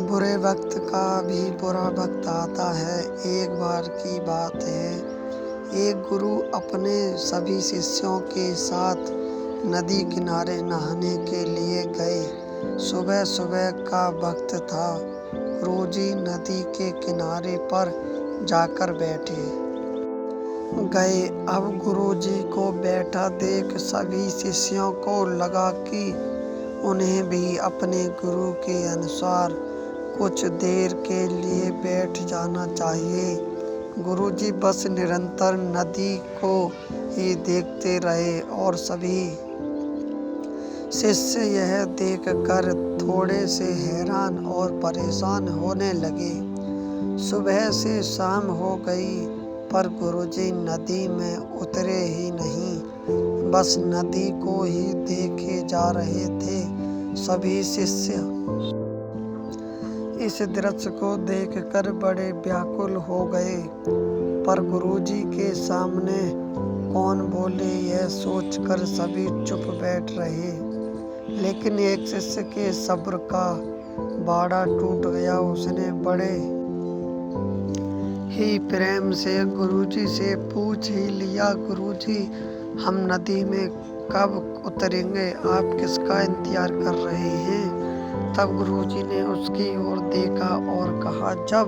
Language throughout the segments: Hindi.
बुरे वक्त का भी बुरा वक्त आता है। एक बार की बात है, एक गुरु अपने सभी शिष्यों के साथ नदी किनारे नहाने के लिए गए। सुबह सुबह का वक्त था। गुरुजी नदी के किनारे पर जाकर बैठे गए। अब गुरुजी को बैठा देख सभी शिष्यों को लगा कि उन्हें भी अपने गुरु के अनुसार कुछ देर के लिए बैठ जाना चाहिए। गुरुजी बस निरंतर नदी को ही देखते रहे और सभी शिष्य यह देखकर थोड़े से हैरान और परेशान होने लगे। सुबह से शाम हो गई पर गुरुजी नदी में उतरे ही नहीं, बस नदी को ही देखे जा रहे थे। सभी शिष्य इस दृश्य को देखकर बड़े व्याकुल हो गए, पर गुरुजी के सामने कौन बोले यह सोचकर सभी चुप बैठ रहे। लेकिन एक शिष्य के सब्र का बाड़ा टूट गया। उसने बड़े ही प्रेम से गुरुजी से पूछ ही लिया, गुरुजी हम नदी में कब उतरेंगे? आप किसका इंतजार कर रहे हैं? तब गुरुजी ने उसकी ओर देखा और कहा, जब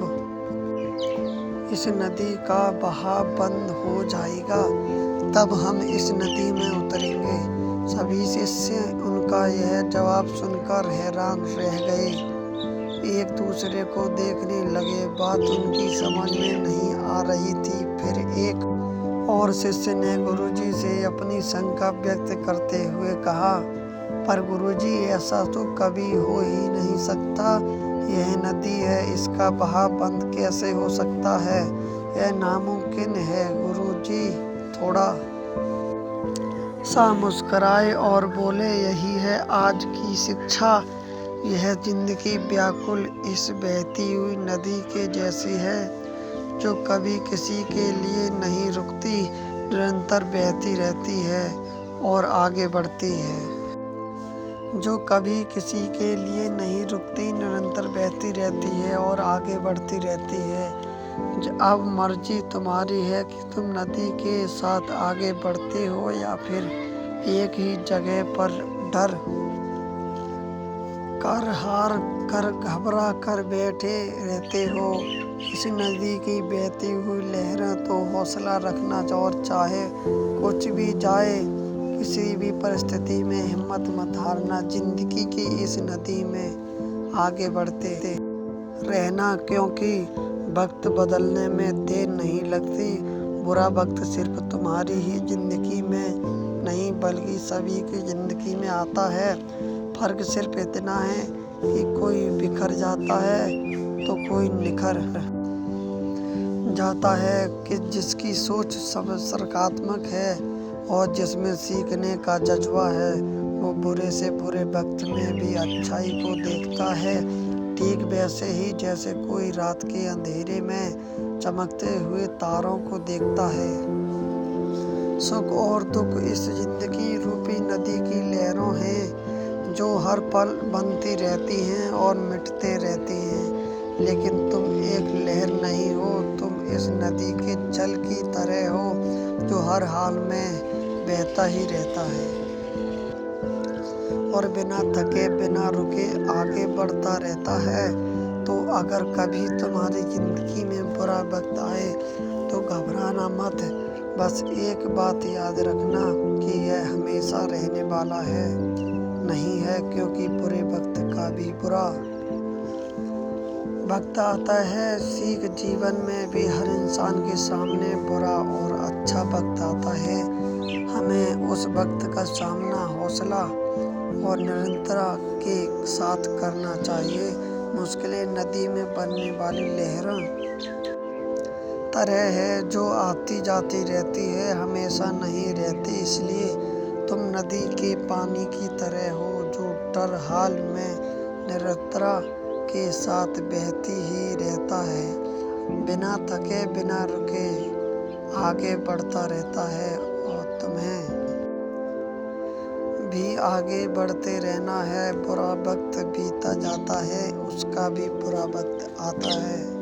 इस नदी का बहाव बंद हो जाएगा तब हम इस नदी में उतरेंगे। सभी शिष्य उनका यह जवाब सुनकर हैरान रह गए, एक दूसरे को देखने लगे। बात उनकी समझ में नहीं आ रही थी। फिर एक और शिष्य ने गुरुजी से अपनी शंका व्यक्त करते हुए कहा, पर गुरुजी ऐसा तो कभी हो ही नहीं सकता। यह नदी है, इसका बहाव बंद कैसे हो सकता है? यह नामुमकिन है। गुरुजी थोड़ा सा मुस्कुराए और बोले, यही है आज की शिक्षा। यह जिंदगी व्याकुल इस बहती हुई नदी के जैसी है, जो कभी किसी के लिए नहीं रुकती, निरंतर बहती रहती है और आगे बढ़ती है। जो कभी किसी के लिए नहीं रुकती, निरंतर बहती रहती है और आगे बढ़ती रहती है। अब मर्जी तुम्हारी है कि तुम नदी के साथ आगे बढ़ते हो या फिर एक ही जगह पर डर कर हार कर घबरा कर बैठे रहते हो। इस नदी की बहती हुई लहरें तो हौसला रखना और चाहे कुछ भी जाए, किसी भी परिस्थिति में हिम्मत मत हारना। जिंदगी की इस नदी में आगे बढ़ते रहना, क्योंकि वक्त बदलने में देर नहीं लगती। बुरा वक्त सिर्फ तुम्हारी ही जिंदगी में नहीं बल्कि सभी की जिंदगी में आता है। फर्क सिर्फ इतना है कि कोई बिखर जाता है तो कोई निखर जाता है, कि जिसकी सोच सब सकारात्मक है और जिसमें सीखने का जज्बा है, वो बुरे से बुरे वक्त में भी अच्छाई को देखता है। ठीक वैसे ही जैसे कोई रात के अंधेरे में चमकते हुए तारों को देखता है। सुख और दुख इस जिंदगी रूपी नदी की लहरों हैं, जो हर पल बनती रहती हैं और मिटते रहती हैं। लेकिन तुम एक लहर नहीं हो, तुम इस नदी के जल की तरह हो, जो हर हाल में बहता ही रहता है और बिना थके बिना रुके आगे बढ़ता रहता है। तो अगर कभी तुम्हारी जिंदगी में बुरा वक्त आए तो घबराना मत। बस एक बात याद रखना कि यह हमेशा रहने वाला है नहीं है, क्योंकि बुरे वक्त का भी बुरा वक्त आता है। सीख जीवन में भी हर इंसान के सामने बुरा और अच्छा वक्त आता है। हमें उस वक्त का सामना हौसला और निरंतरता के साथ करना चाहिए। मुश्किलें नदी में बनने वाली लहरों तरह है, जो आती जाती रहती है, हमेशा नहीं रहती। इसलिए तुम नदी के पानी की तरह हो, जो हर हाल में निरंतरता के साथ बहती ही रहता है, बिना थके बिना रुके आगे बढ़ता रहता है। और तुम्हें भी आगे बढ़ते रहना है। बुरा वक्त बीता जाता है, उसका भी बुरा वक्त आता है।